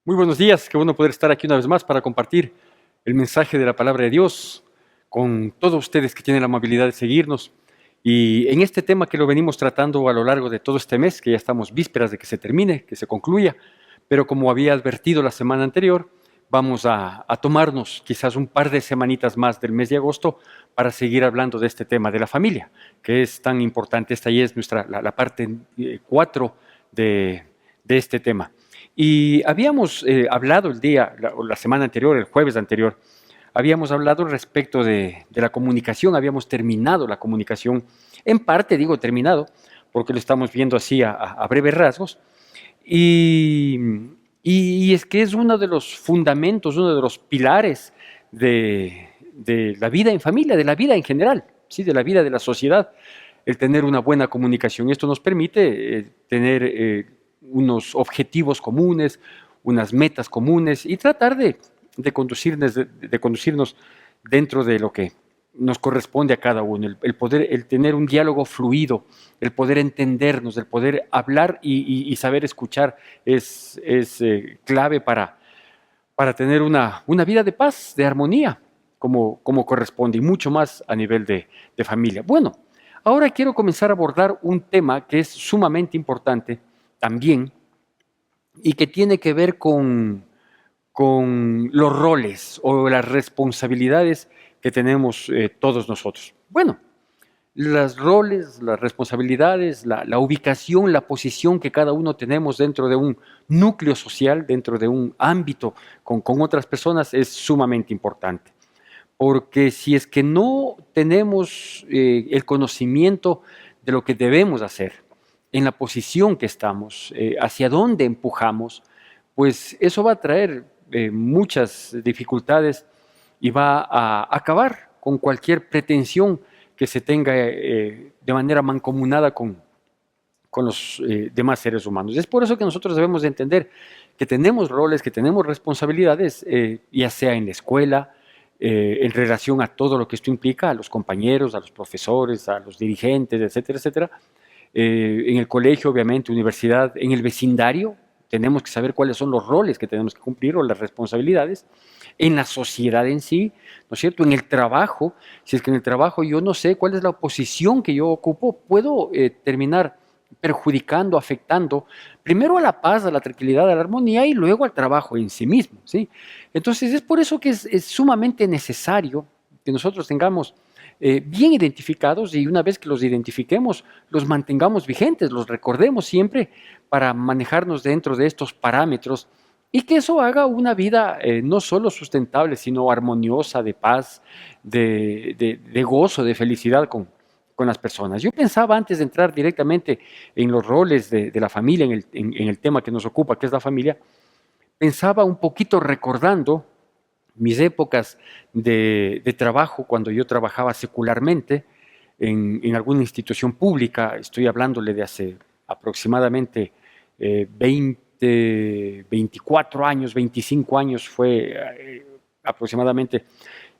Muy buenos días, qué bueno poder estar aquí una vez más para compartir el mensaje de la palabra de Dios con todos ustedes que tienen la amabilidad de seguirnos. Y en este tema que lo venimos tratando a lo largo de todo este mes, que ya estamos vísperas de que se termine, que se concluya, pero como había advertido la semana anterior, vamos a tomarnos quizás un par de semanitas más del mes de agosto para seguir hablando de este tema de la familia, que es tan importante. Esta ya es la parte 4 de este tema. Y habíamos hablado la semana anterior, el jueves anterior, habíamos hablado respecto de la comunicación, habíamos terminado la comunicación, en parte digo terminado, porque lo estamos viendo así a breves rasgos, y, y es que es uno de los fundamentos, uno de los pilares de la vida en familia, de la vida en general, ¿sí? De la vida de la sociedad, el tener una buena comunicación. Esto nos permite tener unos objetivos comunes, unas metas comunes y tratar de conducirnos dentro de lo que nos corresponde a cada uno, el tener un diálogo fluido, el poder entendernos, el poder hablar y saber escuchar es clave para tener una vida de paz, de armonía, como corresponde, y mucho más a nivel de familia. Bueno, ahora quiero comenzar a abordar un tema que es sumamente importante también y que tiene que ver con los roles o las responsabilidades que tenemos todos nosotros. Bueno, los roles, las responsabilidades, la ubicación, la posición que cada uno tenemos dentro de un núcleo social, dentro de un ámbito con otras personas es sumamente importante. Porque si es que no tenemos el conocimiento de lo que debemos hacer, en la posición que estamos, hacia dónde empujamos, pues eso va a traer muchas dificultades y va a acabar con cualquier pretensión que se tenga de manera mancomunada con los demás seres humanos. Es por eso que nosotros debemos de entender que tenemos roles, que tenemos responsabilidades, ya sea en la escuela, en relación a todo lo que esto implica, a los compañeros, a los profesores, a los dirigentes, etcétera, etcétera. En el colegio, obviamente, universidad, en el vecindario, tenemos que saber cuáles son los roles que tenemos que cumplir o las responsabilidades. En la sociedad en sí, ¿no es cierto? En el trabajo, si es que en el trabajo yo no sé cuál es la posición que yo ocupo, puedo terminar perjudicando, afectando, primero a la paz, a la tranquilidad, a la armonía y luego al trabajo en sí mismo, ¿sí? Entonces es por eso que es sumamente necesario que nosotros tengamos bien identificados y una vez que los identifiquemos, los mantengamos vigentes, los recordemos siempre para manejarnos dentro de estos parámetros y que eso haga una vida no solo sustentable, sino armoniosa, de paz, de gozo, de felicidad con las personas. Yo pensaba antes de entrar directamente en los roles de la familia, en el tema que nos ocupa, que es la familia, pensaba un poquito recordando mis épocas de trabajo, cuando yo trabajaba secularmente en alguna institución pública, estoy hablándole de hace aproximadamente 20, 24 años, 25 años fue aproximadamente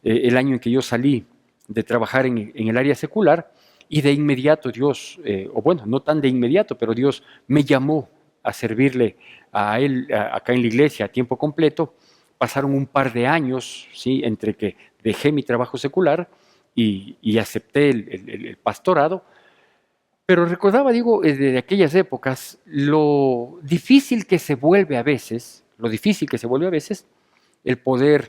el año en que yo salí de trabajar en el área secular y de inmediato Dios, o bueno, no tan de inmediato, pero Dios me llamó a servirle a Él acá en la iglesia a tiempo completo. Pasaron un par de años, ¿sí? Entre que dejé mi trabajo secular y acepté el pastorado, pero recordaba, digo, de aquellas épocas, lo difícil que se vuelve a veces, lo difícil que se vuelve a veces, el poder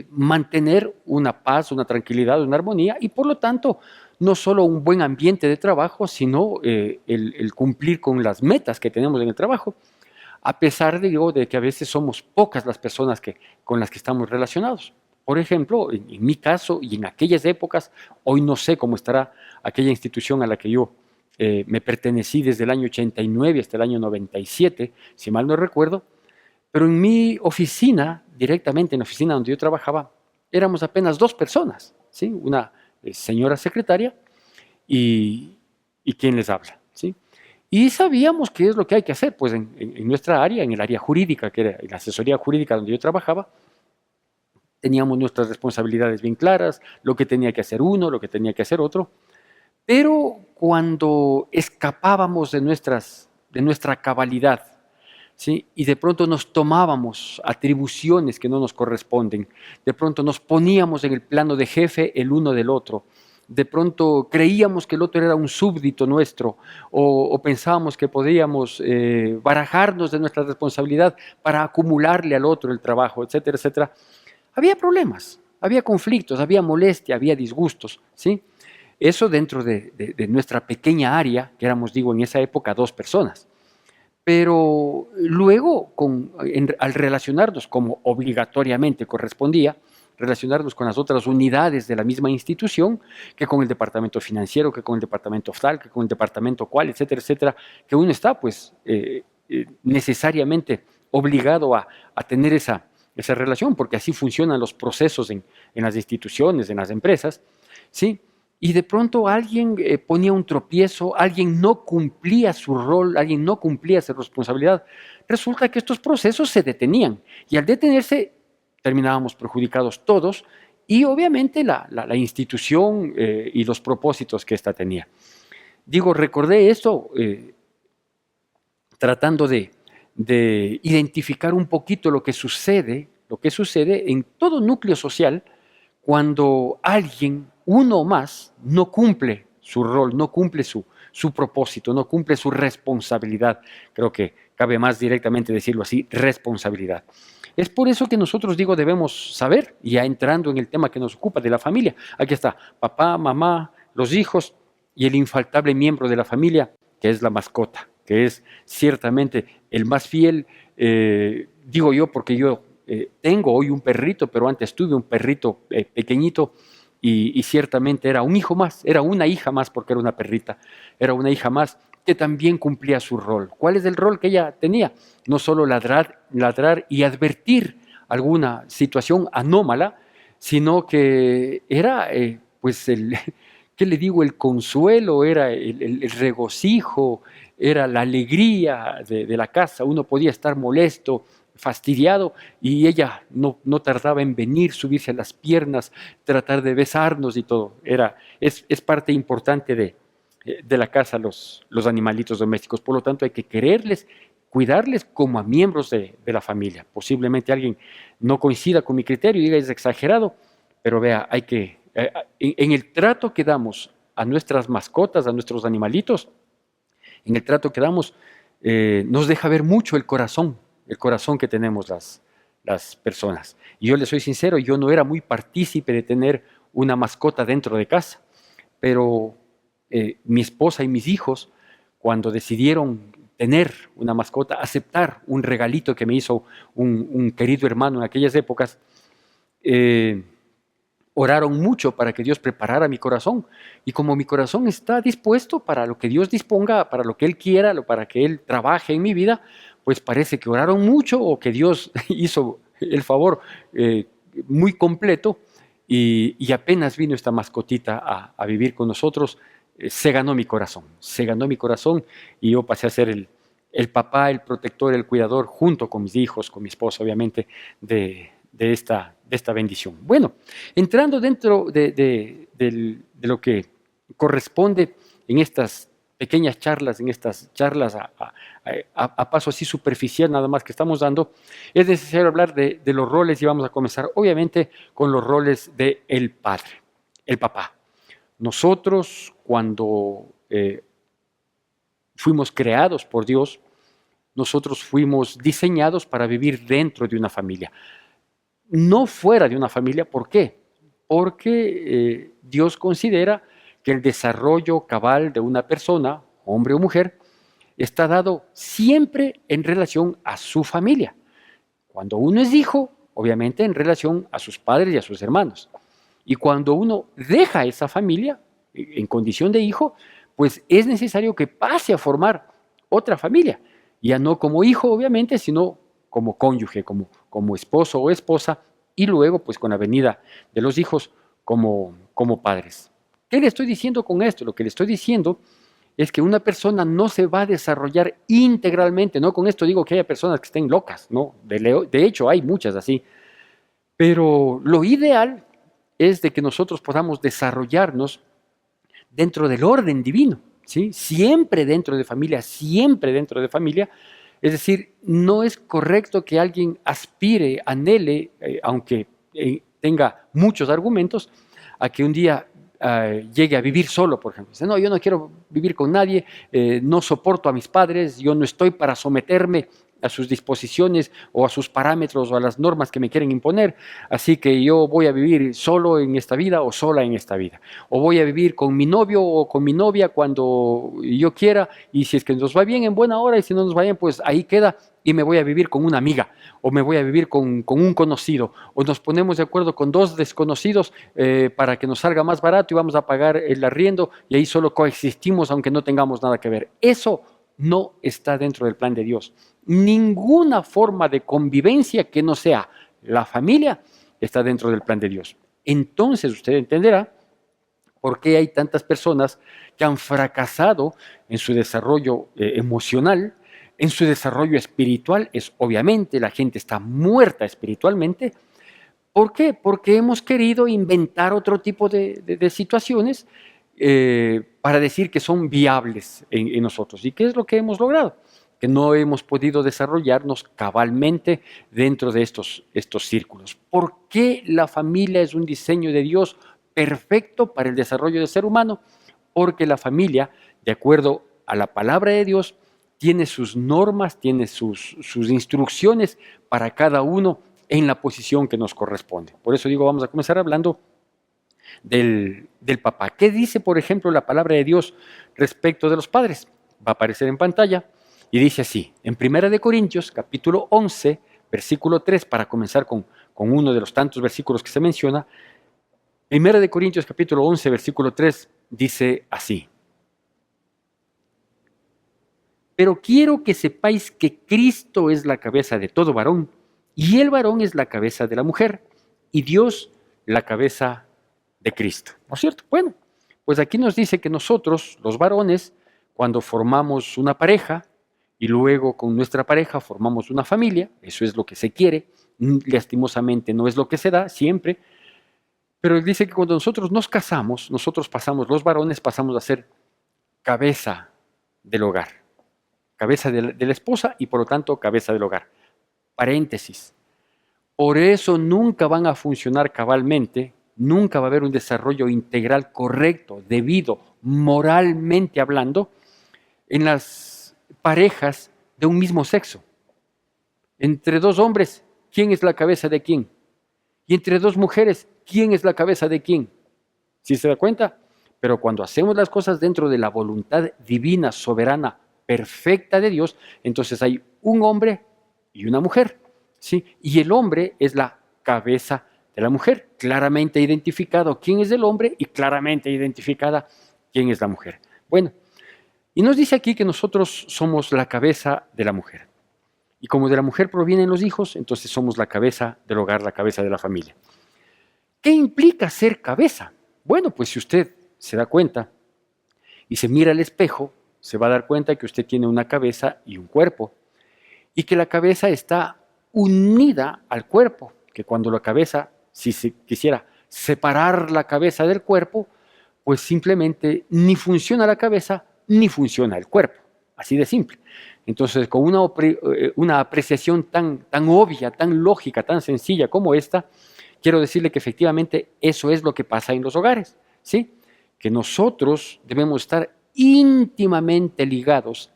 mantener una paz, una tranquilidad, una armonía y por lo tanto no solo un buen ambiente de trabajo, sino el cumplir con las metas que tenemos en el trabajo, a pesar digo, de que a veces somos pocas las personas con las que estamos relacionados. Por ejemplo, en mi caso y en aquellas épocas, hoy no sé cómo estará aquella institución a la que yo me pertenecí desde el año 89 hasta el año 97, si mal no recuerdo, pero en mi oficina, directamente en la oficina donde yo trabajaba, éramos apenas dos personas, ¿sí? Una señora secretaria y, y quien les habla, ¿sí? Y sabíamos qué es lo que hay que hacer, pues en nuestra área, en el área jurídica, que era en la asesoría jurídica donde yo trabajaba, teníamos nuestras responsabilidades bien claras, lo que tenía que hacer uno, lo que tenía que hacer otro, pero cuando escapábamos de nuestra cabalidad, ¿sí? Y de pronto nos tomábamos atribuciones que no nos corresponden. De pronto nos poníamos en el plano de jefe el uno del otro. De pronto creíamos que el otro era un súbdito nuestro o pensábamos que podíamos barajarnos de nuestra responsabilidad para acumularle al otro el trabajo, etcétera, etcétera. Había problemas, había conflictos, había molestia, había disgustos, ¿sí? Eso dentro de nuestra pequeña área, que éramos, digo, en esa época 2 personas. Pero luego, al relacionarnos como obligatoriamente correspondía, relacionarnos con las otras unidades de la misma institución, que con el departamento financiero, que con el departamento tal, que con el departamento cual, etcétera, etcétera, que uno está pues necesariamente obligado a tener esa relación, porque así funcionan los procesos en las instituciones, en las empresas, ¿sí? Y de pronto alguien ponía un tropiezo, alguien no cumplía su rol, alguien no cumplía su responsabilidad. Resulta que estos procesos se detenían y al detenerse terminábamos perjudicados todos y obviamente la institución y los propósitos que ésta tenía. Digo, recordé esto tratando de identificar un poquito lo que sucede en todo núcleo social cuando alguien, uno o más, no cumple su rol, no cumple su propósito, no cumple su responsabilidad. Creo que cabe más directamente decirlo así, responsabilidad. Es por eso que nosotros, digo, debemos saber, ya entrando en el tema que nos ocupa de la familia, aquí está papá, mamá, los hijos y el infaltable miembro de la familia, que es la mascota, que es ciertamente el más fiel, digo yo, porque yo tengo hoy un perrito, pero antes tuve un perrito pequeñito y ciertamente era un hijo más, era una hija más porque era una perrita, era una hija más que también cumplía su rol. ¿Cuál es el rol que ella tenía? No solo ladrar y advertir alguna situación anómala, sino que era pues ¿qué le digo? El consuelo, era el regocijo, era la alegría de la casa. Uno podía estar molesto, fastidiado y ella no tardaba en venir, subirse a las piernas, tratar de besarnos y todo. Es parte importante de la casa los animalitos domésticos. Por lo tanto, hay que quererles, cuidarles como a miembros de la familia. Posiblemente alguien no coincida con mi criterio y diga es exagerado, pero vea, hay que, en el trato que damos a nuestras mascotas, a nuestros animalitos, en el trato que damos, nos deja ver mucho el corazón que tenemos las personas. Y yo le soy sincero, yo no era muy partícipe de tener una mascota dentro de casa, pero mi esposa y mis hijos, cuando decidieron tener una mascota, aceptar un regalito que me hizo un querido hermano en aquellas épocas, oraron mucho para que Dios preparara mi corazón. Y como mi corazón está dispuesto para lo que Dios disponga, para lo que Él quiera, para que Él trabaje en mi vida, pues parece que oraron mucho o que Dios hizo el favor muy completo y apenas vino esta mascotita a vivir con nosotros, se ganó mi corazón y yo pasé a ser el papá, el protector, el cuidador, junto con mis hijos, con mi esposa, obviamente, de esta bendición. Bueno, entrando dentro de lo que corresponde en estas pequeñas charlas, a paso así superficial nada más que estamos dando, es necesario hablar de los roles y vamos a comenzar obviamente con los roles del padre, el papá. Nosotros cuando fuimos creados por Dios, nosotros fuimos diseñados para vivir dentro de una familia. No fuera de una familia, ¿por qué? Porque Dios considera que el desarrollo cabal de una persona, hombre o mujer, está dado siempre en relación a su familia. Cuando uno es hijo, obviamente en relación a sus padres y a sus hermanos. Y cuando uno deja esa familia en condición de hijo, pues es necesario que pase a formar otra familia. Ya no como hijo, obviamente, sino como cónyuge, como esposo o esposa, y luego, pues con la venida de los hijos, como padres. ¿Qué le estoy diciendo con esto? Lo que le estoy diciendo es que una persona no se va a desarrollar integralmente, no con esto digo que haya personas que estén locas, no, de hecho hay muchas así, pero lo ideal es de que nosotros podamos desarrollarnos dentro del orden divino, ¿sí? Siempre dentro de familia, Es decir, no es correcto que alguien aspire, anhele, aunque tenga muchos argumentos, a que un día llegue a vivir solo, por ejemplo. Dice, no, yo no quiero vivir con nadie, no soporto a mis padres, yo no estoy para someterme a sus disposiciones o a sus parámetros o a las normas que me quieren imponer, así que yo voy a vivir solo en esta vida o sola en esta vida, o voy a vivir con mi novio o con mi novia cuando yo quiera, y si es que nos va bien, en buena hora, y si no nos va bien, pues ahí queda, y me voy a vivir con una amiga, o me voy a vivir con un conocido, o nos ponemos de acuerdo con dos desconocidos para que nos salga más barato y vamos a pagar el arriendo, y ahí solo coexistimos aunque no tengamos nada que ver. Eso no está dentro del plan de Dios. Ninguna forma de convivencia que no sea la familia está dentro del plan de Dios. Entonces usted entenderá por qué hay tantas personas que han fracasado en su desarrollo emocional, en su desarrollo espiritual. Es obviamente la gente está muerta espiritualmente. ¿Por qué? Porque hemos querido inventar otro tipo de situaciones para decir que son viables en nosotros. ¿Y qué es lo que hemos logrado? Que no hemos podido desarrollarnos cabalmente dentro de estos círculos. ¿Por qué la familia es un diseño de Dios perfecto para el desarrollo del ser humano? Porque la familia, de acuerdo a la palabra de Dios, tiene sus normas, tiene sus instrucciones para cada uno en la posición que nos corresponde. Por eso digo, vamos a comenzar hablando del papá. ¿Qué dice, por ejemplo, la palabra de Dios respecto de los padres? Va a aparecer en pantalla y dice así, en 1 Corintios, capítulo 11, versículo 3, para comenzar con uno de los tantos versículos que se menciona. 1 Corintios, capítulo 11, versículo 3, dice así. Pero quiero que sepáis que Cristo es la cabeza de todo varón, y el varón es la cabeza de la mujer, y Dios la cabeza de Cristo. ¿No es cierto? Bueno, pues aquí nos dice que nosotros, los varones, cuando formamos una pareja y luego con nuestra pareja formamos una familia, eso es lo que se quiere, lastimosamente no es lo que se da siempre, pero él dice que cuando nosotros nos casamos, nosotros pasamos, los varones pasamos a ser cabeza del hogar, cabeza de la esposa y por lo tanto cabeza del hogar. Paréntesis. Por eso nunca van a funcionar cabalmente, nunca va a haber un desarrollo integral correcto, debido, moralmente hablando, en las parejas de un mismo sexo. Entre dos hombres, ¿quién es la cabeza de quién? Y entre dos mujeres, ¿quién es la cabeza de quién? ¿Sí se da cuenta? Pero cuando hacemos las cosas dentro de la voluntad divina, soberana, perfecta de Dios, entonces hay un hombre y una mujer, ¿sí? Y el hombre es la cabeza de la mujer, claramente identificado quién es el hombre y claramente identificada quién es la mujer. Bueno, y nos dice aquí que nosotros somos la cabeza de la mujer. Y como de la mujer provienen los hijos, entonces somos la cabeza del hogar, la cabeza de la familia. ¿Qué implica ser cabeza? Bueno, pues si usted se da cuenta y se mira al espejo, se va a dar cuenta que usted tiene una cabeza y un cuerpo, y que la cabeza está unida al cuerpo, que cuando la cabeza, si se quisiera separar la cabeza del cuerpo, pues simplemente ni funciona la cabeza ni funciona el cuerpo, así de simple. Entonces, con una apreciación tan obvia, tan lógica, tan sencilla como esta, quiero decirle que efectivamente eso es lo que pasa en los hogares, ¿sí? Que nosotros debemos estar íntimamente ligados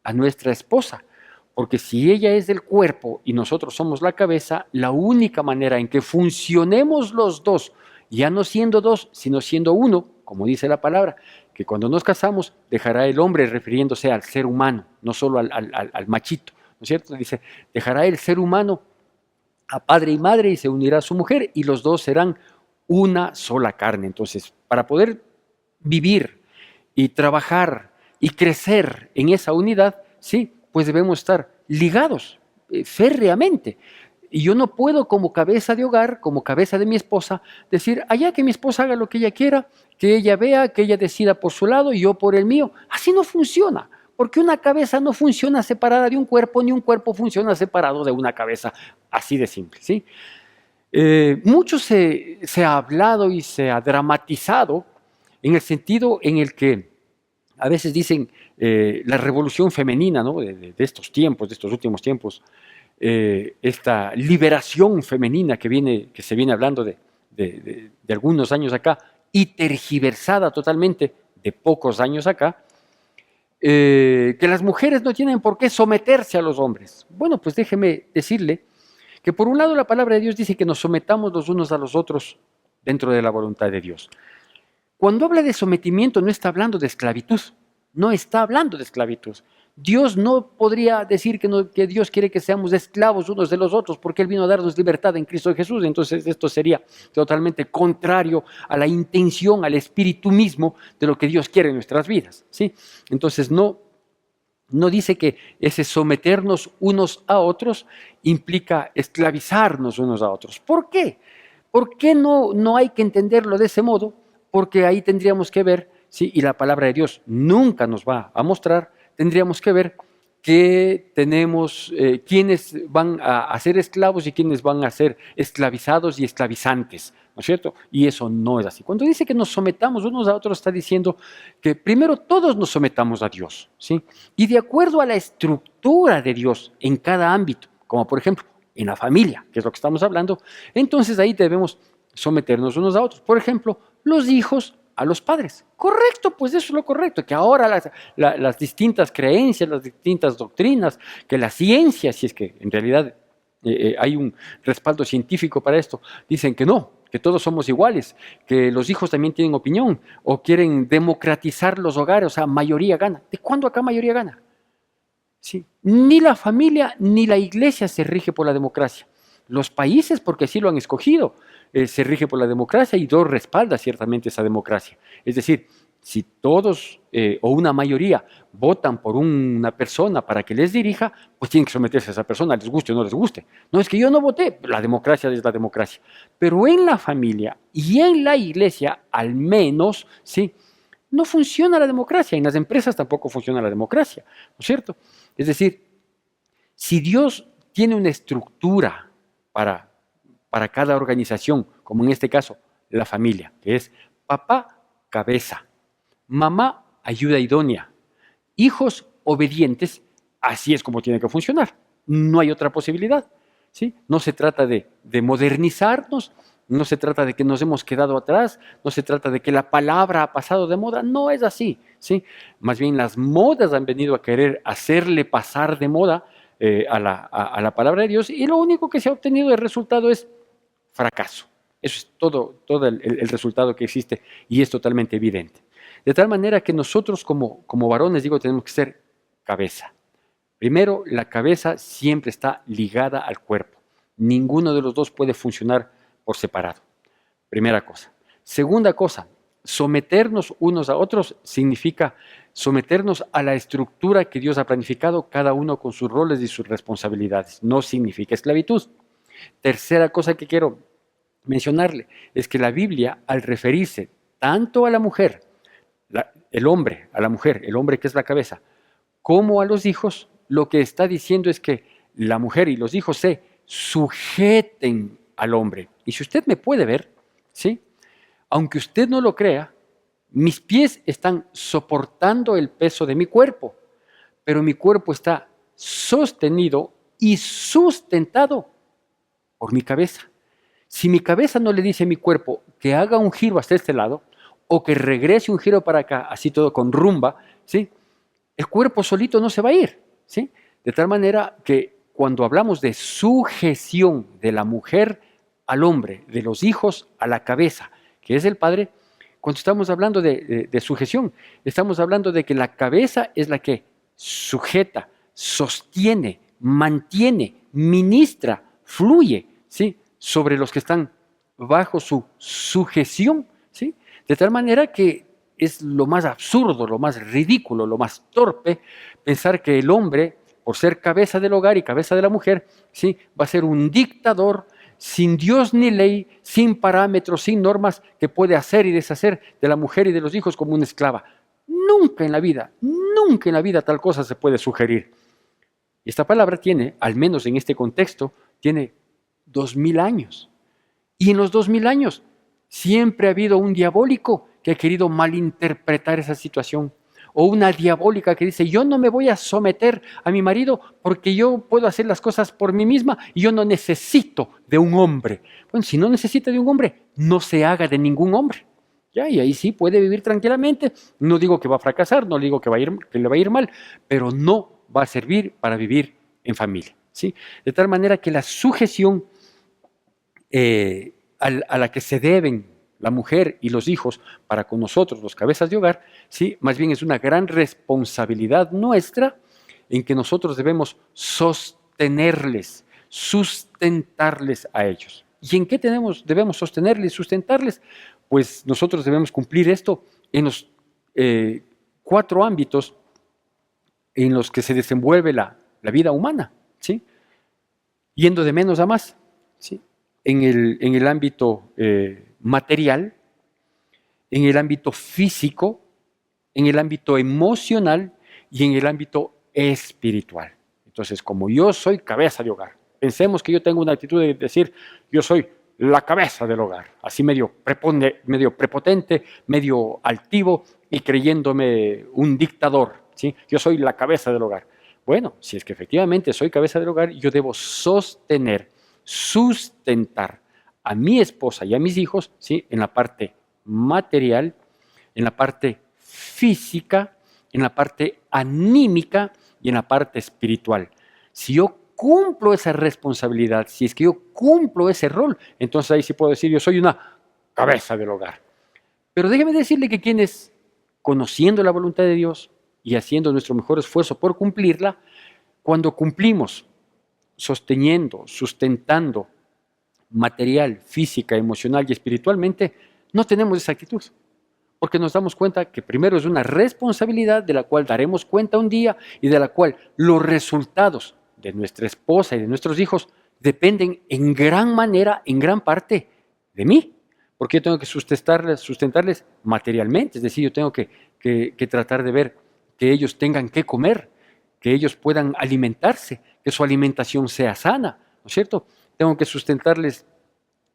a nuestra esposa, porque si ella es del cuerpo y nosotros somos la cabeza, la única manera en que funcionemos los dos, ya no siendo dos, sino siendo uno, como dice la palabra, que cuando nos casamos dejará el hombre, refiriéndose al ser humano, no solo al machito, ¿no es cierto? Dice, dejará el ser humano a padre y madre y se unirá a su mujer y los dos serán una sola carne. Entonces, para poder vivir y trabajar y crecer en esa unidad, sí, pues debemos estar ligados férreamente. Y yo no puedo como cabeza de hogar, como cabeza de mi esposa, decir, allá que mi esposa haga lo que ella quiera, que ella vea, que ella decida por su lado y yo por el mío. Así no funciona, porque una cabeza no funciona separada de un cuerpo, ni un cuerpo funciona separado de una cabeza, así de simple, ¿sí? Mucho se ha hablado y se ha dramatizado en el sentido en el que A veces dicen la revolución femenina, ¿no? de estos tiempos, de estos últimos tiempos, esta liberación femenina que se viene hablando de algunos años acá y tergiversada totalmente de pocos años acá, que las mujeres no tienen por qué someterse a los hombres. Bueno, pues déjeme decirle que por un lado la palabra de Dios dice que nos sometamos los unos a los otros dentro de la voluntad de Dios. Cuando habla de sometimiento no está hablando de esclavitud, no está hablando de esclavitud. Dios no podría decir que Dios quiere que seamos esclavos unos de los otros porque Él vino a darnos libertad en Cristo Jesús. Entonces esto sería totalmente contrario a la intención, al espíritu mismo de lo que Dios quiere en nuestras vidas, ¿sí? Entonces no dice que ese someternos unos a otros implica esclavizarnos unos a otros. ¿Por qué? ¿Por qué no hay que entenderlo de ese modo? Porque ahí tendríamos que ver, ¿sí? Y la palabra de Dios nunca nos va a mostrar, tendríamos que ver que tenemos quienes van a ser esclavos y quienes van a ser esclavizados y esclavizantes, ¿no es cierto? Y eso no es así. Cuando dice que nos sometamos unos a otros, está diciendo que primero todos nos sometamos a Dios, ¿sí? Y de acuerdo a la estructura de Dios en cada ámbito, como por ejemplo en la familia, que es lo que estamos hablando, entonces ahí debemos someternos unos a otros. Por ejemplo, los hijos a los padres. Correcto, pues eso es lo correcto, que ahora las distintas creencias, las distintas doctrinas, que la ciencia, si es que en realidad hay un respaldo científico para esto, dicen que no, que todos somos iguales, que los hijos también tienen opinión, o quieren democratizar los hogares, o sea, mayoría gana. ¿De cuándo acá mayoría gana? ¿Sí? Ni la familia ni la iglesia se rige por la democracia. Los países, porque así lo han escogido, se rige por la democracia y Dios respalda ciertamente esa democracia. Es decir, si todos o una mayoría votan por una persona para que les dirija, pues tienen que someterse a esa persona, les guste o no les guste. No es que yo no voté, la democracia es la democracia. Pero en la familia y en la iglesia, al menos, ¿sí? No funciona la democracia. En las empresas tampoco funciona la democracia, ¿no es cierto? Es decir, si Dios tiene una estructura para cada organización, como en este caso la familia, que es papá, cabeza, mamá, ayuda idónea, hijos obedientes, así es como tiene que funcionar. No hay otra posibilidad, ¿sí? No se trata de modernizarnos, no se trata de que nos hemos quedado atrás, no se trata de que la palabra ha pasado de moda, no es así, ¿sí? Más bien las modas han venido a querer hacerle pasar de moda a la palabra de Dios y lo único que se ha obtenido de resultado es fracaso. Eso es todo el resultado que existe y es totalmente evidente. De tal manera que nosotros como varones, digo, tenemos que ser cabeza. Primero, la cabeza siempre está ligada al cuerpo. Ninguno de los dos puede funcionar por separado. Primera cosa. Segunda cosa, someternos unos a otros significa someternos a la estructura que Dios ha planificado, cada uno con sus roles y sus responsabilidades. No significa esclavitud. Tercera cosa que quiero mencionarle es que la Biblia, al referirse tanto a la mujer, el hombre, a la mujer, el hombre que es la cabeza, como a los hijos, lo que está diciendo es que la mujer y los hijos se sujeten al hombre. Y si usted me puede ver, ¿sí? Aunque usted no lo crea, mis pies están soportando el peso de mi cuerpo, pero mi cuerpo está sostenido y sustentado por mi cabeza. Si mi cabeza no le dice a mi cuerpo que haga un giro hacia este lado o que regrese un giro para acá, así todo con rumba, ¿sí? El cuerpo solito no se va a ir, ¿sí? De tal manera que cuando hablamos de sujeción de la mujer al hombre, de los hijos a la cabeza, que es el padre, cuando estamos hablando de sujeción, estamos hablando de que la cabeza es la que sujeta, sostiene, mantiene, ministra, fluye, ¿sí? Sobre los que están bajo su sujeción, ¿sí? De tal manera que es lo más absurdo, lo más ridículo, lo más torpe pensar que el hombre, por ser cabeza del hogar y cabeza de la mujer, ¿sí? Va a ser un dictador sin Dios ni ley, sin parámetros, sin normas, que puede hacer y deshacer de la mujer y de los hijos como una esclava. Nunca en la vida tal cosa se puede sugerir. Esta palabra tiene, al menos en este contexto, tiene 2000 años. Y en los 2000 años siempre ha habido un diabólico que ha querido malinterpretar esa situación. o una diabólica que dice, yo no me voy a someter a mi marido porque yo puedo hacer las cosas por mí misma y yo no necesito de un hombre. Bueno, si no necesita de un hombre, no se haga de ningún hombre. Ya, y ahí sí puede vivir tranquilamente. No digo que va a fracasar, no digo que le va a ir mal, pero no va a servir para vivir en familia. ¿Sí? De tal manera que la sujeción a la que se deben la mujer y los hijos para con nosotros, los cabezas de hogar, ¿sí? Más bien es una gran responsabilidad nuestra en que nosotros debemos sostenerles, sustentarles a ellos. ¿Y en qué debemos sostenerles y sustentarles? Pues nosotros debemos cumplir esto en los 4 ámbitos en los que se desenvuelve la vida humana, ¿sí? Yendo de menos a más, ¿sí? En el ámbito material, en el ámbito físico, en el ámbito emocional y en el ámbito espiritual. Entonces, como yo soy cabeza de hogar, pensemos que yo tengo una actitud de decir, yo soy la cabeza del hogar, así medio prepotente, medio altivo y creyéndome un dictador, ¿sí? Yo soy la cabeza del hogar. Bueno, si es que efectivamente soy cabeza del hogar, yo debo sostener, sustentar a mi esposa y a mis hijos, ¿sí? En la parte material, en la parte física, en la parte anímica y en la parte espiritual. Si yo cumplo esa responsabilidad, si es que yo cumplo ese rol, entonces ahí sí puedo decir, yo soy una cabeza del hogar. Pero déjeme decirle que quienes, conociendo la voluntad de Dios y haciendo nuestro mejor esfuerzo por cumplirla, cuando cumplimos, sosteniendo, sustentando, material, física, emocional y espiritualmente, no tenemos esa actitud. Porque nos damos cuenta que primero es una responsabilidad de la cual daremos cuenta un día y de la cual los resultados de nuestra esposa y de nuestros hijos dependen en gran manera, en gran parte de mí. Porque yo tengo que sustentarles materialmente, es decir, yo tengo que tratar de ver que ellos tengan que comer, que ellos puedan alimentarse, que su alimentación sea sana, ¿no es cierto? Tengo que sustentarles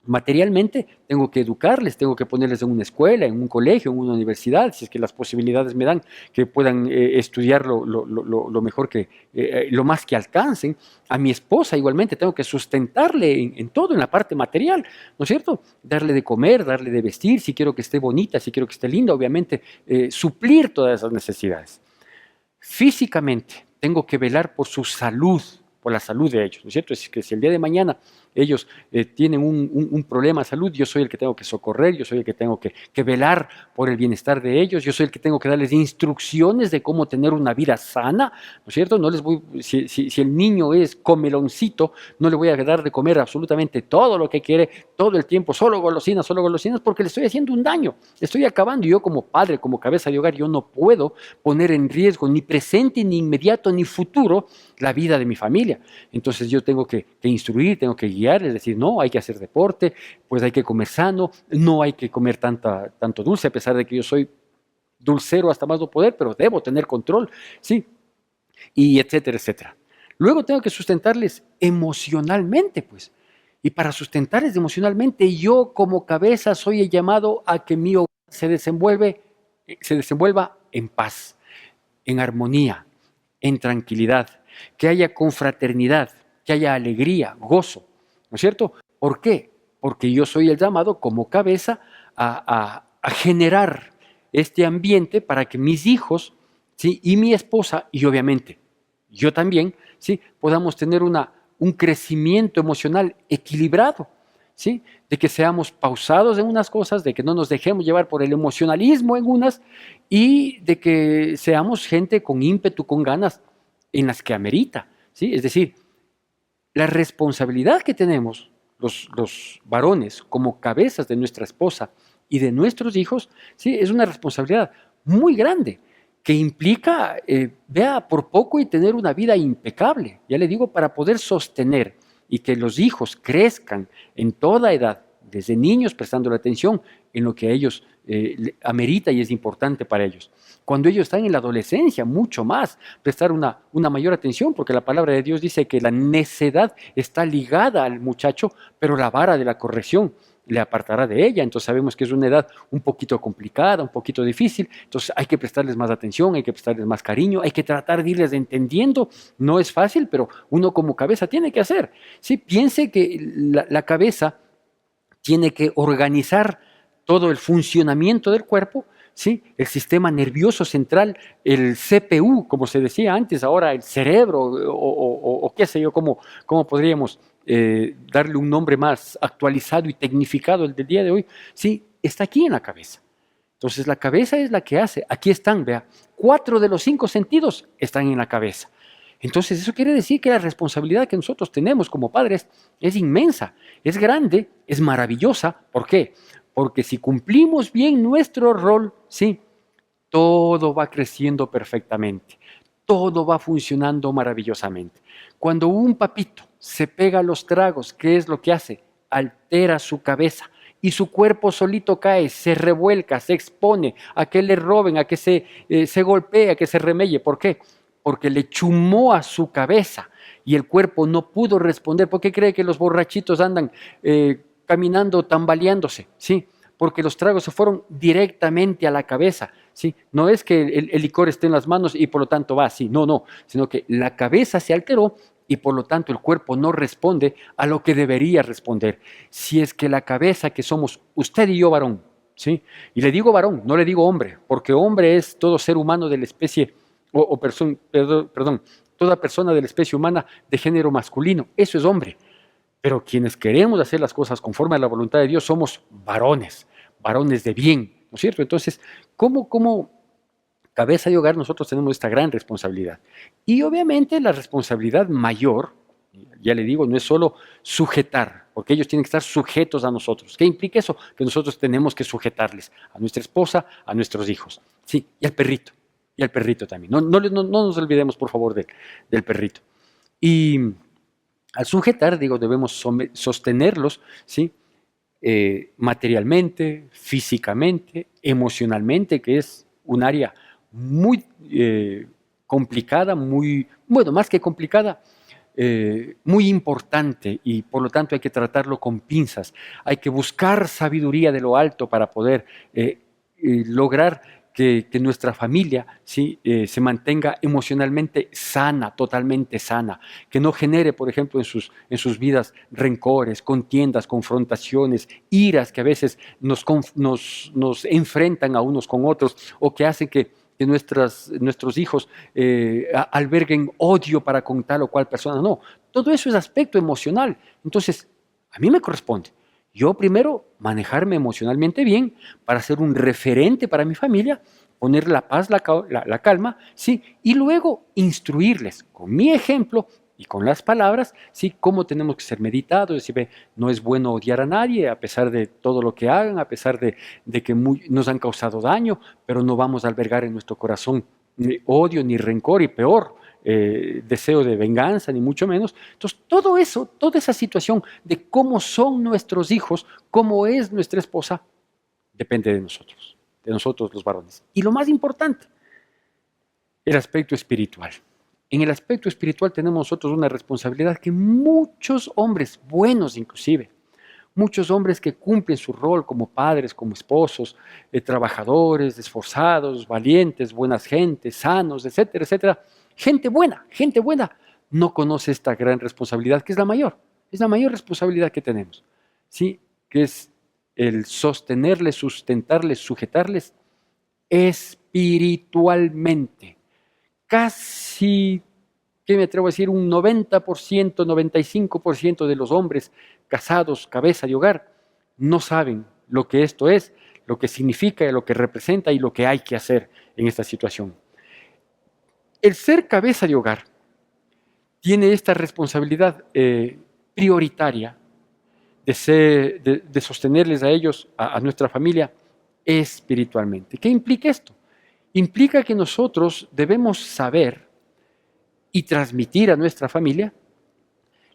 materialmente, tengo que educarles, tengo que ponerles en una escuela, en un colegio, en una universidad, si es que las posibilidades me dan que puedan estudiar lo mejor lo más que alcancen. A mi esposa igualmente tengo que sustentarle en todo, en la parte material, ¿no es cierto? Darle de comer, darle de vestir, si quiero que esté bonita, si quiero que esté linda, obviamente suplir todas esas necesidades. Físicamente tengo que velar por su salud, por la salud de ellos, ¿no es cierto? Es que si el día de mañana ellos tienen un problema de salud, yo soy el que tengo que socorrer, yo soy el que tengo que velar por el bienestar de ellos, yo soy el que tengo que darles instrucciones de cómo tener una vida sana, ¿no es cierto? No les voy, si el niño es comeloncito, no le voy a dar de comer absolutamente todo lo que quiere, todo el tiempo, solo golosinas, porque le estoy haciendo un daño, estoy acabando. Y yo como padre, como cabeza de hogar, yo no puedo poner en riesgo ni presente, ni inmediato, ni futuro la vida de mi familia. Entonces yo tengo que instruir, tengo que guiar, es decir, no, hay que hacer deporte, pues hay que comer sano, no hay que comer tanto dulce, a pesar de que yo soy dulcero hasta más no poder, pero debo tener control, ¿sí? Y etcétera, etcétera. Luego tengo que sustentarles emocionalmente, pues. Y para sustentarles emocionalmente, yo como cabeza soy el llamado a que mi hogar se desenvuelva en paz, en armonía, en tranquilidad, que haya confraternidad, que haya alegría, gozo, ¿no es cierto? ¿Por qué? Porque yo soy el llamado como cabeza a generar este ambiente para que mis hijos, ¿sí? Y mi esposa, y obviamente yo también, ¿sí? Podamos tener un crecimiento emocional equilibrado, ¿sí? De que seamos pausados en unas cosas, de que no nos dejemos llevar por el emocionalismo en unas, y de que seamos gente con ímpetu, con ganas en las que amerita, ¿sí? Es decir, la responsabilidad que tenemos los varones como cabezas de nuestra esposa y de nuestros hijos, ¿sí? Es una responsabilidad muy grande que implica, vea, por poco y tener una vida impecable, ya le digo, para poder sostener y que los hijos crezcan en toda edad, desde niños prestando la atención en lo que a ellos amerita y es importante para ellos. Cuando ellos están en la adolescencia, mucho más, prestar una mayor atención, porque la palabra de Dios dice que la necedad está ligada al muchacho, pero la vara de la corrección le apartará de ella. Entonces sabemos que es una edad un poquito complicada, un poquito difícil. Entonces hay que prestarles más atención, hay que prestarles más cariño, hay que tratar de irles entendiendo. No es fácil, pero uno como cabeza tiene que hacer. ¿Sí? Piense que la cabeza tiene que organizar todo el funcionamiento del cuerpo, ¿sí? El sistema nervioso central, el CPU, como se decía antes, ahora el cerebro, o qué sé yo, cómo podríamos darle un nombre más actualizado y tecnificado el del día de hoy, ¿sí? Está aquí en la cabeza. Entonces la cabeza es la que hace, aquí están, vea, 4 de los 5 sentidos están en la cabeza. Entonces eso quiere decir que la responsabilidad que nosotros tenemos como padres es inmensa, es grande, es maravillosa. ¿Por qué? Porque si cumplimos bien nuestro rol, sí, todo va creciendo perfectamente, todo va funcionando maravillosamente. Cuando un papito se pega a los tragos, ¿qué es lo que hace? Altera su cabeza y su cuerpo solito cae, se revuelca, se expone a que le roben, a que se golpee, a que se remelle. ¿Por qué? Porque le chumó a su cabeza y el cuerpo no pudo responder. ¿Por qué cree que los borrachitos andan caminando, tambaleándose? Sí, porque los tragos se fueron directamente a la cabeza. ¿Sí? No es que el licor esté en las manos y por lo tanto va así, no, sino que la cabeza se alteró y por lo tanto el cuerpo no responde a lo que debería responder. Si es que la cabeza que somos usted y yo varón, ¿sí? Y le digo varón, no le digo hombre, porque hombre es todo ser humano de la especie, perdón, toda persona de la especie humana de género masculino, eso es hombre. Pero quienes queremos hacer las cosas conforme a la voluntad de Dios somos varones, varones de bien, ¿no es cierto? Entonces, ¿cómo cabeza de hogar nosotros tenemos esta gran responsabilidad? Y obviamente la responsabilidad mayor, ya le digo, no es solo sujetar, porque ellos tienen que estar sujetos a nosotros. ¿Qué implica eso? Que nosotros tenemos que sujetarles a nuestra esposa, a nuestros hijos, sí, y al perrito también. No nos olvidemos, por favor, del perrito. Y al sujetar, digo, debemos sostenerlos, ¿sí? Materialmente, físicamente, emocionalmente, que es un área muy complicada, bueno, más que complicada, muy importante, y por lo tanto hay que tratarlo con pinzas. Hay que buscar sabiduría de lo alto para poder lograr que nuestra familia, ¿sí? Se mantenga emocionalmente sana, totalmente sana, que no genere, por ejemplo, en sus vidas rencores, contiendas, confrontaciones, iras que a veces nos enfrentan a unos con otros, o que hacen que nuestros hijos alberguen odio para con tal o cual persona. No, todo eso es aspecto emocional. Entonces, a mí me corresponde yo primero manejarme emocionalmente bien para ser un referente para mi familia, poner la paz, la calma, ¿sí? Y luego instruirles con mi ejemplo y con las palabras, ¿sí? Cómo tenemos que ser meditados, decir, ve, no es bueno odiar a nadie a pesar de todo lo que hagan, a pesar de que nos han causado daño, pero no vamos a albergar en nuestro corazón ni odio, ni rencor, y peor, deseo de venganza, ni mucho menos. Entonces, todo eso, toda esa situación de cómo son nuestros hijos, cómo es nuestra esposa, depende de nosotros los varones. Y lo más importante, el aspecto espiritual. En el aspecto espiritual tenemos nosotros una responsabilidad que muchos hombres, buenos inclusive, muchos hombres que cumplen su rol como padres, como esposos, trabajadores, esforzados, valientes, buenas gentes, sanos, etcétera, etcétera. Gente buena, no conoce esta gran responsabilidad, que es la mayor responsabilidad que tenemos, ¿sí? Que es el sostenerles, sustentarles, sujetarles espiritualmente. Casi, ¿qué me atrevo a decir? Un 90%, 95% de los hombres casados, cabeza de hogar, no saben lo que esto es, lo que significa, lo que representa y lo que hay que hacer en esta situación. El ser cabeza de hogar tiene esta responsabilidad prioritaria de sostenerles a ellos, a nuestra familia, espiritualmente. ¿Qué implica esto? Implica que nosotros debemos saber y transmitir a nuestra familia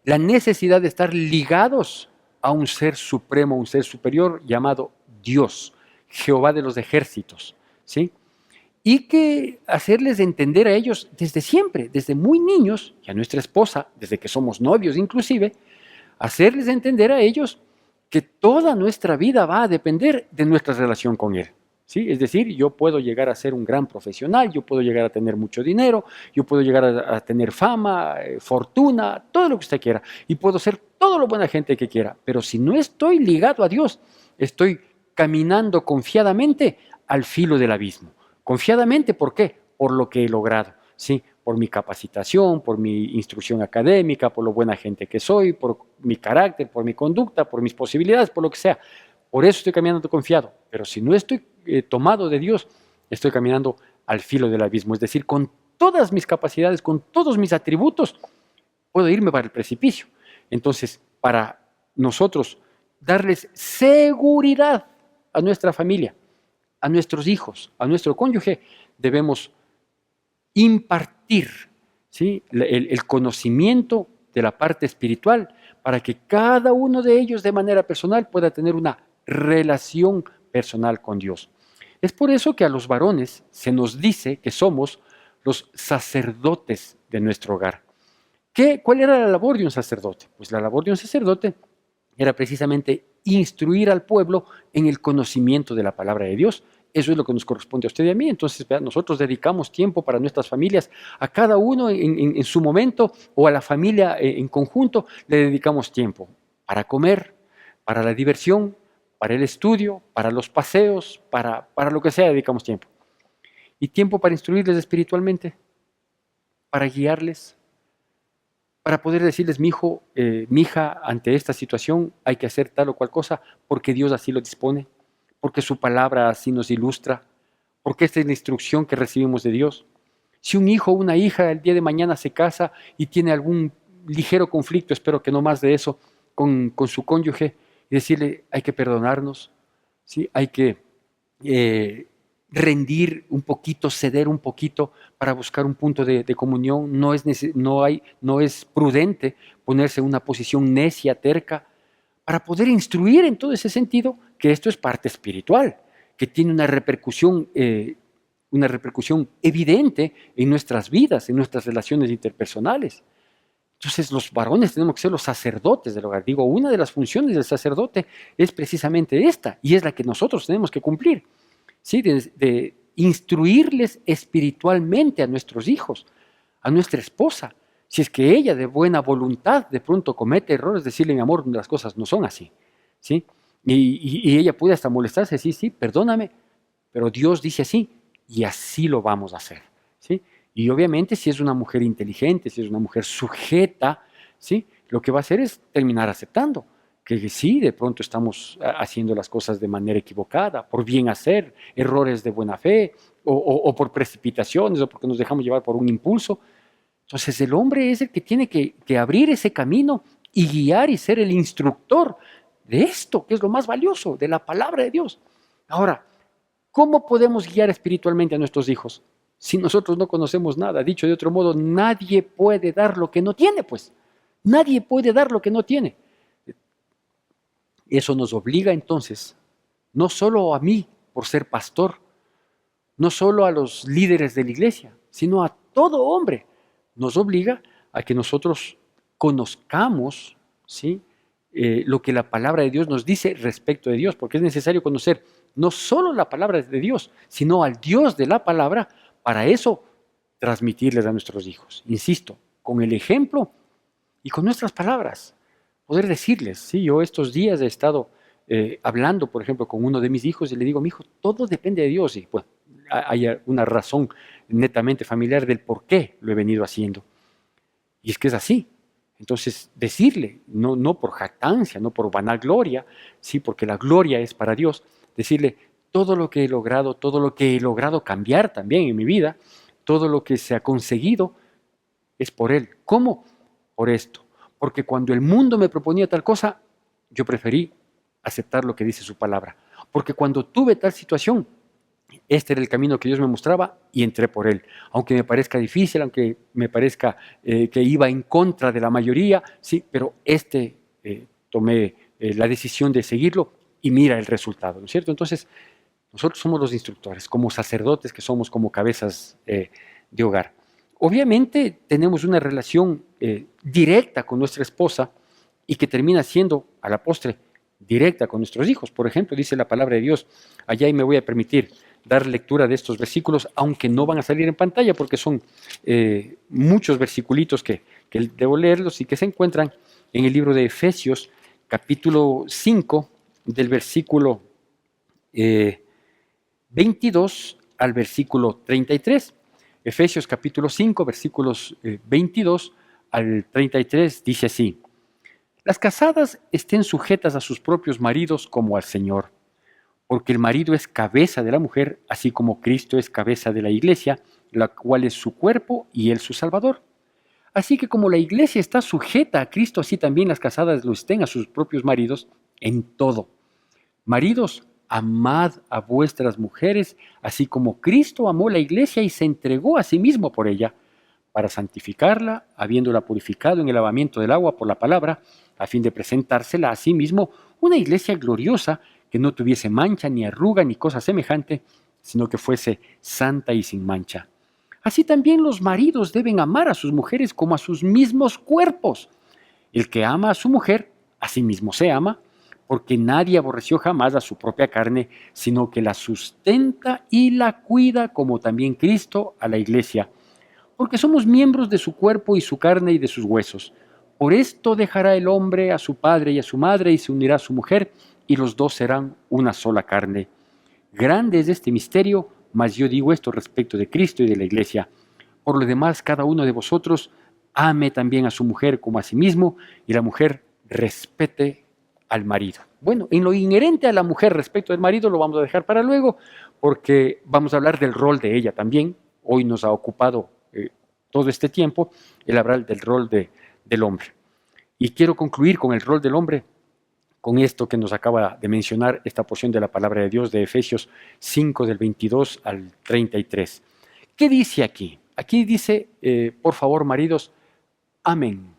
la necesidad de estar ligados a un ser supremo, un ser superior llamado Dios, Jehová de los ejércitos, ¿sí? Y que hacerles entender a ellos desde siempre, desde muy niños, y a nuestra esposa, desde que somos novios inclusive, hacerles entender a ellos que toda nuestra vida va a depender de nuestra relación con Él. ¿Sí? Es decir, yo puedo llegar a ser un gran profesional, yo puedo llegar a tener mucho dinero, yo puedo llegar a tener fama, fortuna, todo lo que usted quiera, y puedo ser todo lo buena gente que quiera, pero si no estoy ligado a Dios, estoy caminando confiadamente al filo del abismo. Confiadamente, ¿por qué? Por lo que he logrado, ¿sí? Por mi capacitación, por mi instrucción académica, por lo buena gente que soy, por mi carácter, por mi conducta, por mis posibilidades, por lo que sea. Por eso estoy caminando confiado. Pero si no estoy tomado de Dios, estoy caminando al filo del abismo. Es decir, con todas mis capacidades, con todos mis atributos, puedo irme para el precipicio. Entonces, para nosotros darles seguridad a nuestra familia, a nuestros hijos, a nuestro cónyuge, debemos impartir, ¿sí?, el conocimiento de la parte espiritual para que cada uno de ellos de manera personal pueda tener una relación personal con Dios. Es por eso que a los varones se nos dice que somos los sacerdotes de nuestro hogar. ¿Cuál era la labor de un sacerdote? Pues la labor de un sacerdote era precisamente instruir al pueblo en el conocimiento de la palabra de Dios. Eso es lo que nos corresponde a usted y a mí. Entonces, nosotros dedicamos tiempo para nuestras familias, a cada uno en su momento, o a la familia en conjunto, le dedicamos tiempo para comer, para la diversión, para el estudio, para los paseos, para lo que sea, dedicamos tiempo. Y tiempo para instruirles espiritualmente, para guiarles, para poder decirles, mi hijo, mi hija, ante esta situación hay que hacer tal o cual cosa, porque Dios así lo dispone, porque su palabra así nos ilustra, porque esta es la instrucción que recibimos de Dios. Si un hijo o una hija el día de mañana se casa y tiene algún ligero conflicto, espero que no más de eso, con su cónyuge, y decirle, hay que perdonarnos, ¿sí? Hay que rendir un poquito, ceder un poquito para buscar un punto de comunión. No es prudente ponerse en una posición necia, terca, para poder instruir en todo ese sentido que esto es parte espiritual, que tiene una repercusión evidente en nuestras vidas, en nuestras relaciones interpersonales. Entonces los varones tenemos que ser los sacerdotes del hogar. Digo, una de las funciones del sacerdote es precisamente esta, y es la que nosotros tenemos que cumplir, ¿sí? De instruirles espiritualmente a nuestros hijos, a nuestra esposa. Si es que ella de buena voluntad de pronto comete errores, decirle, mi amor, las cosas no son así, ¿sí? Y ella puede hasta molestarse, sí, perdóname, pero Dios dice así, y así lo vamos a hacer, ¿sí? Y obviamente si es una mujer inteligente, si es una mujer sujeta, ¿sí?, lo que va a hacer es terminar aceptando que sí, de pronto estamos haciendo las cosas de manera equivocada, por bien hacer, errores de buena fe, o por precipitaciones, o porque nos dejamos llevar por un impulso. Entonces el hombre es el que tiene que abrir ese camino y guiar y ser el instructor de esto, que es lo más valioso, de la palabra de Dios. Ahora, ¿cómo podemos guiar espiritualmente a nuestros hijos si nosotros no conocemos nada? Dicho de otro modo, nadie puede dar lo que no tiene, pues. Nadie puede dar lo que no tiene. Eso nos obliga entonces, no solo a mí por ser pastor, no solo a los líderes de la iglesia, sino a todo hombre. Nos obliga a que nosotros conozcamos, ¿sí?, lo que la palabra de Dios nos dice respecto de Dios, porque es necesario conocer no solo la palabra de Dios, sino al Dios de la palabra, para eso transmitirles a nuestros hijos. Insisto, con el ejemplo y con nuestras palabras, poder decirles, sí, yo estos días he estado hablando, por ejemplo, con uno de mis hijos y le digo, mi hijo, todo depende de Dios, y pues hay una razón netamente familiar del por qué lo he venido haciendo. Y es que es así. Entonces, decirle, no por jactancia, no por vanagloria, sí, porque la gloria es para Dios, decirle todo lo que he logrado cambiar también en mi vida, todo lo que se ha conseguido es por Él. ¿Cómo? Por esto. Porque cuando el mundo me proponía tal cosa, yo preferí aceptar lo que dice su palabra. Porque cuando tuve tal situación, este era el camino que Dios me mostraba y entré por él. Aunque me parezca difícil, aunque me parezca que iba en contra de la mayoría, sí, pero tomé la decisión de seguirlo y mira el resultado, ¿no es cierto? Entonces, nosotros somos los instructores, como sacerdotes que somos, como cabezas de hogar. Obviamente tenemos una relación directa con nuestra esposa y que termina siendo, a la postre, directa con nuestros hijos. Por ejemplo, dice la palabra de Dios, allá y me voy a permitir dar lectura de estos versículos, aunque no van a salir en pantalla porque son muchos versiculitos que debo leerlos y que se encuentran en el libro de Efesios, capítulo 5, del versículo 22 al versículo 33. Efesios capítulo 5, versículos 22 al 33 dice así: Las casadas estén sujetas a sus propios maridos como al Señor, porque el marido es cabeza de la mujer, así como Cristo es cabeza de la iglesia, la cual es su cuerpo y él su Salvador. Así que como la iglesia está sujeta a Cristo, así también las casadas lo estén a sus propios maridos en todo. Maridos, amad a vuestras mujeres, así como Cristo amó la iglesia y se entregó a sí mismo por ella, para santificarla, habiéndola purificado en el lavamiento del agua por la palabra, a fin de presentársela a sí mismo una iglesia gloriosa, que no tuviese mancha, ni arruga, ni cosa semejante, sino que fuese santa y sin mancha. Así también los maridos deben amar a sus mujeres como a sus mismos cuerpos. El que ama a su mujer, a sí mismo se ama, porque nadie aborreció jamás a su propia carne, sino que la sustenta y la cuida, como también Cristo a la iglesia, porque somos miembros de su cuerpo y su carne y de sus huesos. Por esto dejará el hombre a su padre y a su madre y se unirá a su mujer, y los dos serán una sola carne. Grande es este misterio, mas yo digo esto respecto de Cristo y de la iglesia. Por lo demás, cada uno de vosotros ame también a su mujer como a sí mismo, y la mujer respete al marido. Bueno, en lo inherente a la mujer respecto del marido lo vamos a dejar para luego, porque vamos a hablar del rol de ella también. Hoy nos ha ocupado todo este tiempo el hablar del rol del hombre. Y quiero concluir con el rol del hombre, con esto que nos acaba de mencionar esta porción de la palabra de Dios de Efesios 5 del 22 al 33. ¿Qué dice aquí? Aquí dice, por favor, maridos, amen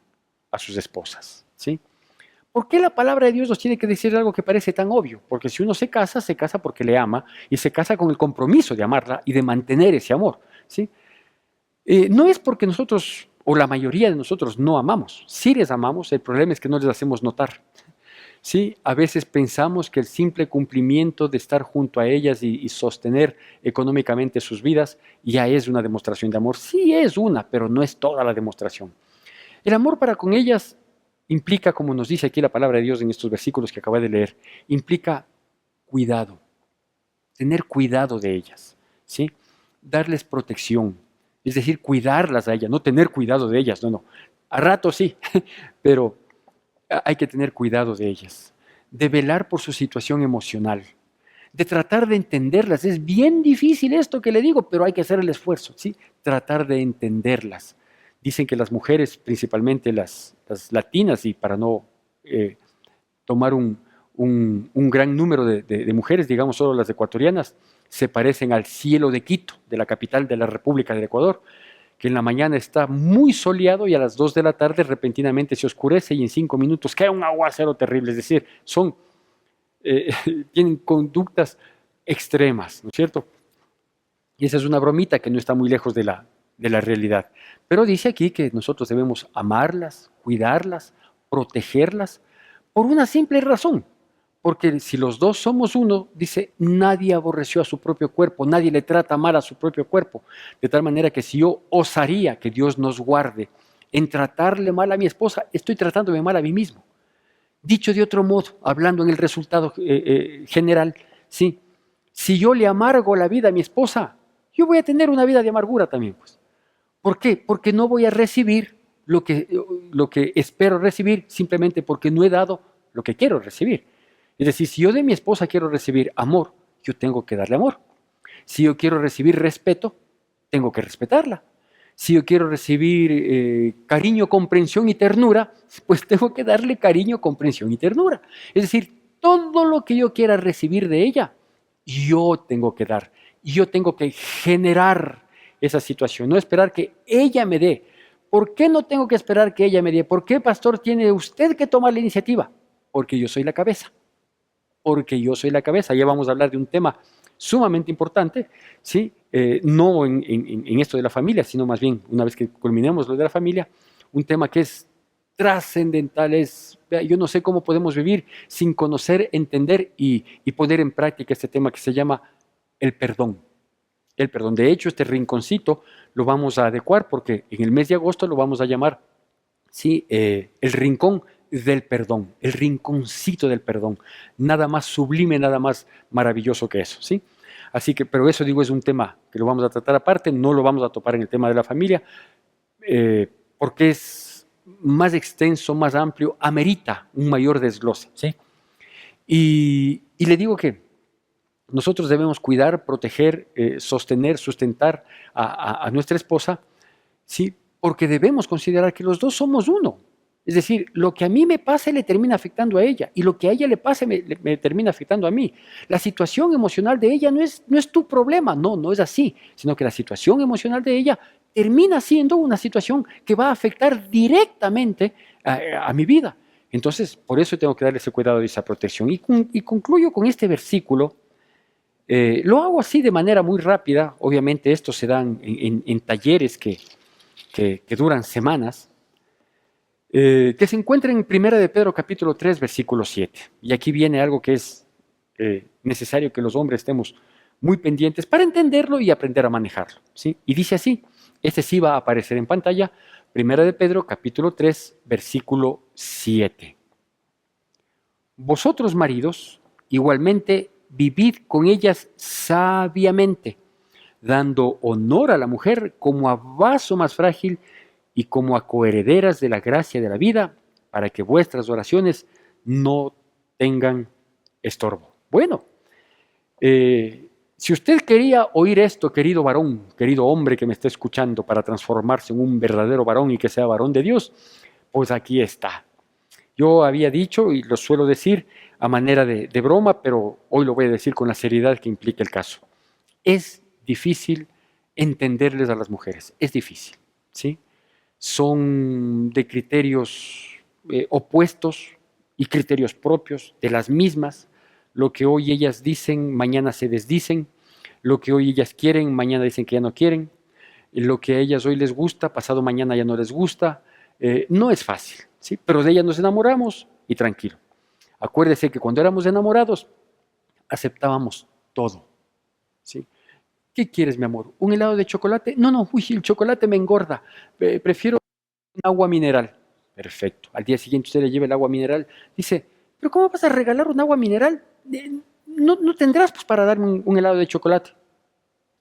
a sus esposas, ¿sí? ¿Por qué la palabra de Dios nos tiene que decir algo que parece tan obvio? Porque si uno se casa porque le ama y se casa con el compromiso de amarla y de mantener ese amor, ¿sí? No es porque nosotros, o la mayoría de nosotros, no amamos. Sí les amamos, el problema es que no les hacemos notar. Sí, a veces pensamos que el simple cumplimiento de estar junto a ellas y sostener económicamente sus vidas ya es una demostración de amor. Sí es una, pero no es toda la demostración. El amor para con ellas implica, como nos dice aquí la palabra de Dios en estos versículos que acabé de leer, implica cuidado, tener cuidado de ellas, ¿sí? Darles protección, es decir, cuidarlas a ellas, no tener cuidado de ellas, no. A rato sí, pero hay que tener cuidado de ellas, de velar por su situación emocional, de tratar de entenderlas. Es bien difícil esto que le digo, pero hay que hacer el esfuerzo, ¿sí? Tratar de entenderlas. Dicen que las mujeres, principalmente las latinas, y para no tomar un gran número de mujeres, digamos solo las ecuatorianas, se parecen al cielo de Quito, de la capital de la República del Ecuador, que en la mañana está muy soleado y a las 2 de la tarde repentinamente se oscurece y en 5 minutos cae un aguacero terrible. Es decir, tienen conductas extremas, ¿no es cierto? Y esa es una bromita que no está muy lejos de la realidad. Pero dice aquí que nosotros debemos amarlas, cuidarlas, protegerlas, por una simple razón. Porque si los dos somos uno, dice, nadie aborreció a su propio cuerpo, nadie le trata mal a su propio cuerpo. De tal manera que si yo osaría, que Dios nos guarde, en tratarle mal a mi esposa, estoy tratándome mal a mí mismo. Dicho de otro modo, hablando en el resultado general, sí, si yo le amargo la vida a mi esposa, yo voy a tener una vida de amargura también, pues. ¿Por qué? Porque no voy a recibir lo que espero recibir simplemente porque no he dado lo que quiero recibir. Es decir, si yo de mi esposa quiero recibir amor, yo tengo que darle amor. Si yo quiero recibir respeto, tengo que respetarla. Si yo quiero recibir cariño, comprensión y ternura, pues tengo que darle cariño, comprensión y ternura. Es decir, todo lo que yo quiera recibir de ella, yo tengo que dar. Y yo tengo que generar esa situación, no esperar que ella me dé. ¿Por qué no tengo que esperar que ella me dé? ¿Por qué, pastor, tiene usted que tomar la iniciativa? Porque yo soy la cabeza. Porque yo soy la cabeza. Ya vamos a hablar de un tema sumamente importante, ¿sí? No en esto de la familia, sino más bien, una vez que culminemos lo de la familia, un tema que es trascendental. Yo no sé cómo podemos vivir sin conocer, entender y poner en práctica este tema que se llama el perdón. El perdón. De hecho, este rinconcito lo vamos a adecuar porque en el mes de agosto lo vamos a llamar, ¿sí? El rincón del perdón, el rinconcito del perdón. Nada más sublime, nada más maravilloso que eso, ¿sí? Así que, pero eso digo, es un tema que lo vamos a tratar aparte, no lo vamos a topar en el tema de la familia, porque es más extenso, más amplio, amerita un mayor desglose, ¿sí? Y le digo que nosotros debemos cuidar, proteger, sostener, sustentar a nuestra esposa, ¿sí? Porque debemos considerar que los dos somos uno. Es decir, lo que a mí me pasa le termina afectando a ella y lo que a ella le pase me termina afectando a mí. La situación emocional de ella no es tu problema, no es así, sino que la situación emocional de ella termina siendo una situación que va a afectar directamente a mi vida. Entonces, por eso tengo que darle ese cuidado y esa protección. Y concluyo con este versículo. Lo hago así de manera muy rápida. Obviamente estos se dan en talleres que duran semanas, que se encuentran en Primera de Pedro capítulo 3 versículo 7. Y aquí viene algo que es necesario que los hombres estemos muy pendientes para entenderlo y aprender a manejarlo, ¿sí? Y dice así, este sí va a aparecer en pantalla, Primera de Pedro capítulo 3 versículo 7. Vosotros maridos, igualmente, vivid con ellas sabiamente, dando honor a la mujer como a vaso más frágil y como a coherederas de la gracia de la vida, para que vuestras oraciones no tengan estorbo. Bueno, si usted quería oír esto, querido varón, querido hombre que me está escuchando, para transformarse en un verdadero varón y que sea varón de Dios, pues aquí está. Yo había dicho, y lo suelo decir a manera de broma, pero hoy lo voy a decir con la seriedad que implica el caso. Es difícil entenderles a las mujeres, es difícil, ¿sí? Son de criterios opuestos y criterios propios de las mismas. Lo que hoy ellas dicen, mañana se desdicen. Lo que hoy ellas quieren, mañana dicen que ya no quieren. Lo que a ellas hoy les gusta, pasado mañana ya no les gusta. No es fácil, ¿sí? Pero de ellas nos enamoramos y tranquilo. Acuérdese que cuando éramos enamorados, aceptábamos todo, ¿sí? ¿Qué quieres, mi amor? ¿Un helado de chocolate? No, uy, el chocolate me engorda. Prefiero un agua mineral. Perfecto. Al día siguiente usted le lleva el agua mineral. Dice, ¿pero cómo vas a regalar un agua mineral? No tendrás pues para darme un helado de chocolate.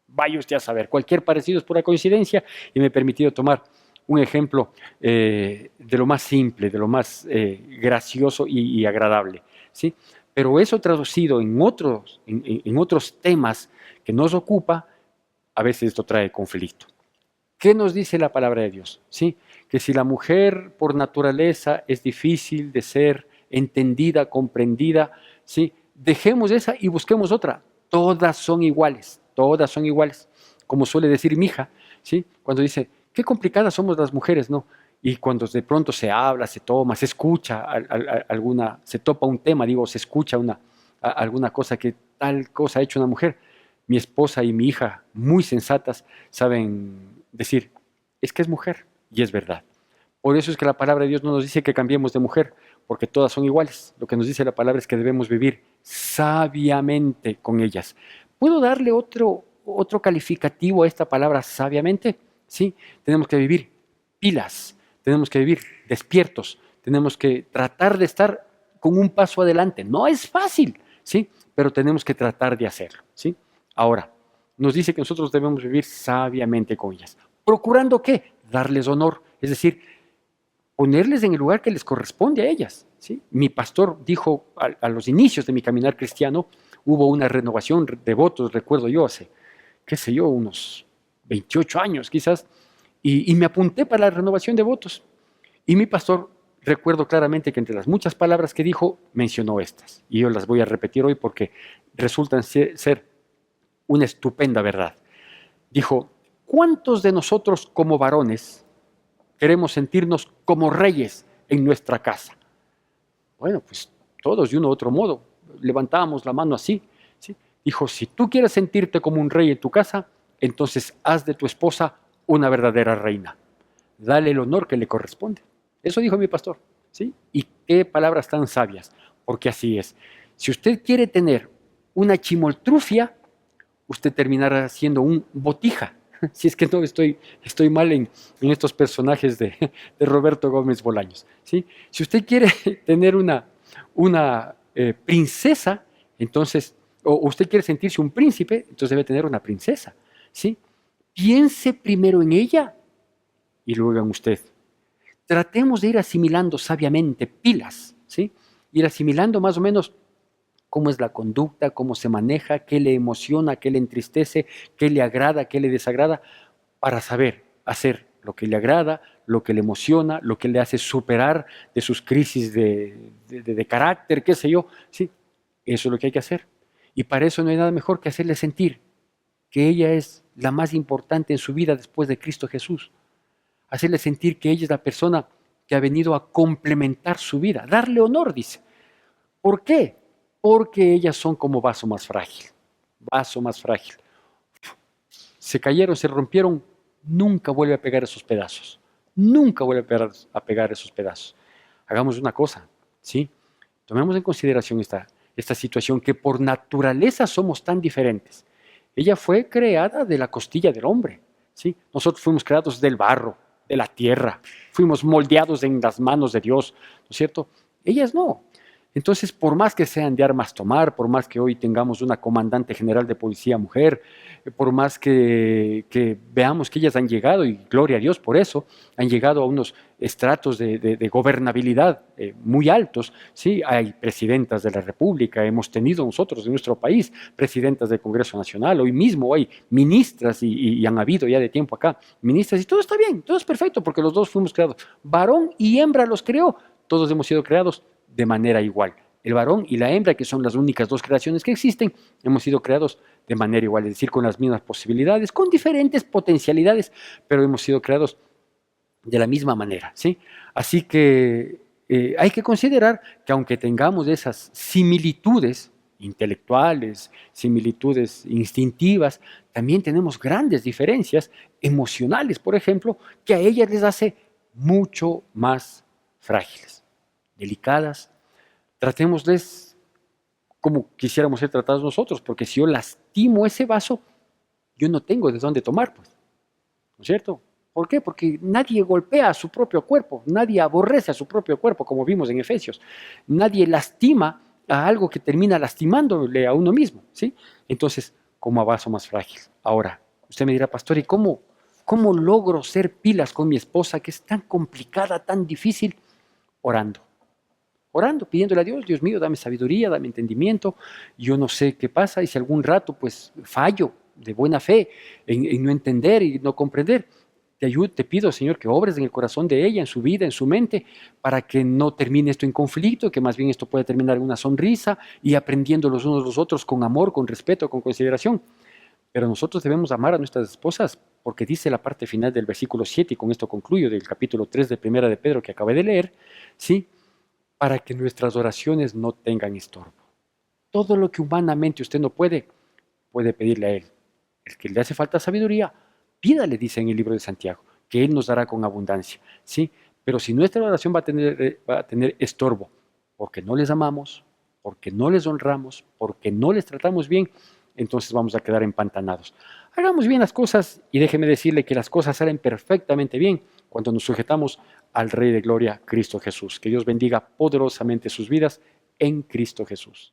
Vaya usted a saber, cualquier parecido es pura coincidencia y me he permitido tomar un ejemplo de lo más simple, de lo más gracioso y agradable, ¿sí? Pero eso traducido en otros temas que nos ocupa, a veces esto trae conflicto. ¿Qué nos dice la palabra de Dios? ¿Sí? Que si la mujer por naturaleza es difícil de ser entendida, comprendida, ¿sí? Dejemos esa y busquemos otra. Todas son iguales, todas son iguales. Como suele decir mi hija, ¿sí? Cuando dice, qué complicadas somos las mujeres, ¿no? Y cuando de pronto se habla, se toma, se escucha alguna, se topa un tema, digo, se escucha alguna cosa que tal cosa ha hecho una mujer, mi esposa y mi hija, muy sensatas, saben decir, es que es mujer, y es verdad. Por eso es que la palabra de Dios no nos dice que cambiemos de mujer, porque todas son iguales. Lo que nos dice la palabra es que debemos vivir sabiamente con ellas. ¿Puedo darle otro calificativo a esta palabra sabiamente? Sí, tenemos que vivir pilas, tenemos que vivir despiertos, tenemos que tratar de estar con un paso adelante. No es fácil, ¿sí? Pero tenemos que tratar de hacerlo, ¿sí? Ahora, nos dice que nosotros debemos vivir sabiamente con ellas. ¿Procurando qué? Darles honor, es decir, ponerles en el lugar que les corresponde a ellas, ¿sí? Mi pastor dijo a los inicios de mi caminar cristiano, hubo una renovación de votos, recuerdo yo, hace, qué sé yo, unos 28 años quizás, y me apunté para la renovación de votos. Y mi pastor, recuerdo claramente que entre las muchas palabras que dijo, mencionó estas. Y yo las voy a repetir hoy porque resultan ser una estupenda verdad. Dijo, ¿cuántos de nosotros como varones queremos sentirnos como reyes en nuestra casa? Bueno, pues todos de uno u otro modo. Levantábamos la mano así, ¿sí? Dijo, si tú quieres sentirte como un rey en tu casa, entonces haz de tu esposa una verdadera reina. Dale el honor que le corresponde. Eso dijo mi pastor, ¿sí? Y qué palabras tan sabias, porque así es. Si usted quiere tener una chimoltrufia, usted terminará siendo un botija. Si es que no estoy mal en estos personajes de Roberto Gómez Bolaños, ¿sí? Si usted quiere tener una princesa, entonces, o usted quiere sentirse un príncipe, entonces debe tener una princesa, ¿sí? Piense primero en ella y luego en usted. Tratemos de ir asimilando sabiamente pilas, ¿sí? Ir asimilando más o menos cómo es la conducta, cómo se maneja, qué le emociona, qué le entristece, qué le agrada, qué le desagrada, para saber hacer lo que le agrada, lo que le emociona, lo que le hace superar de sus crisis de carácter, qué sé yo, ¿sí? Eso es lo que hay que hacer. Y para eso no hay nada mejor que hacerle sentir que ella es la más importante en su vida después de Cristo Jesús. Hacerle sentir que ella es la persona que ha venido a complementar su vida, darle honor, dice. ¿Por qué? Porque ellas son como vaso más frágil. Se cayeron, se rompieron, nunca vuelve a pegar esos pedazos. Nunca vuelve a pegar esos pedazos. Hagamos una cosa, ¿sí? Tomemos en consideración esta situación que por naturaleza somos tan diferentes. Ella fue creada de la costilla del hombre, ¿sí? Nosotros fuimos creados del barro, de la tierra, fuimos moldeados en las manos de Dios, ¿no es cierto? Ellas no. Entonces, por más que sean de armas tomar, por más que hoy tengamos una comandante general de policía mujer, por más que veamos que ellas han llegado, y gloria a Dios por eso, han llegado a unos estratos de gobernabilidad muy altos, ¿sí? Hay presidentas de la República, hemos tenido nosotros en nuestro país presidentas del Congreso Nacional, hoy mismo hay ministras y han habido ya de tiempo acá ministras, y todo está bien, todo es perfecto, porque los dos fuimos creados, varón y hembra los creó, todos hemos sido creados de manera igual. El varón y la hembra, que son las únicas dos creaciones que existen, hemos sido creados de manera igual, es decir, con las mismas posibilidades, con diferentes potencialidades, pero hemos sido creados de la misma manera, ¿sí? Así que hay que considerar que aunque tengamos esas similitudes intelectuales, similitudes instintivas, también tenemos grandes diferencias emocionales, por ejemplo, que a ellas les hace mucho más frágiles, delicadas. Tratémosles como quisiéramos ser tratados nosotros, porque si yo lastimo ese vaso, yo no tengo de dónde tomar, pues, ¿no es cierto? ¿Por qué? Porque nadie golpea a su propio cuerpo, nadie aborrece a su propio cuerpo, como vimos en Efesios. Nadie lastima a algo que termina lastimándole a uno mismo, ¿sí? Entonces, como a vaso más frágil. Ahora, usted me dirá, pastor, ¿y cómo logro ser pilas con mi esposa, que es tan complicada, tan difícil? Orando. Orando, pidiéndole a Dios, Dios mío, dame sabiduría, dame entendimiento. Yo no sé qué pasa y si algún rato pues fallo de buena fe en no entender y no comprender, te pido, Señor, que obres en el corazón de ella, en su vida, en su mente, para que no termine esto en conflicto, que más bien esto pueda terminar en una sonrisa y aprendiendo los unos los otros con amor, con respeto, con consideración. Pero nosotros debemos amar a nuestras esposas, porque dice la parte final del versículo 7, y con esto concluyo, del capítulo 3 de Primera de Pedro que acabé de leer, ¿sí? Para que nuestras oraciones no tengan estorbo. Todo lo que humanamente usted no puede pedirle a Él. El que le hace falta sabiduría, pídale, dice en el libro de Santiago, que Él nos dará con abundancia, ¿sí? Pero si nuestra oración va a tener estorbo, porque no les amamos, porque no les honramos, porque no les tratamos bien, entonces vamos a quedar empantanados. Hagamos bien las cosas y déjeme decirle que las cosas salen perfectamente bien cuando nos sujetamos al Rey de Gloria, Cristo Jesús. Que Dios bendiga poderosamente sus vidas en Cristo Jesús.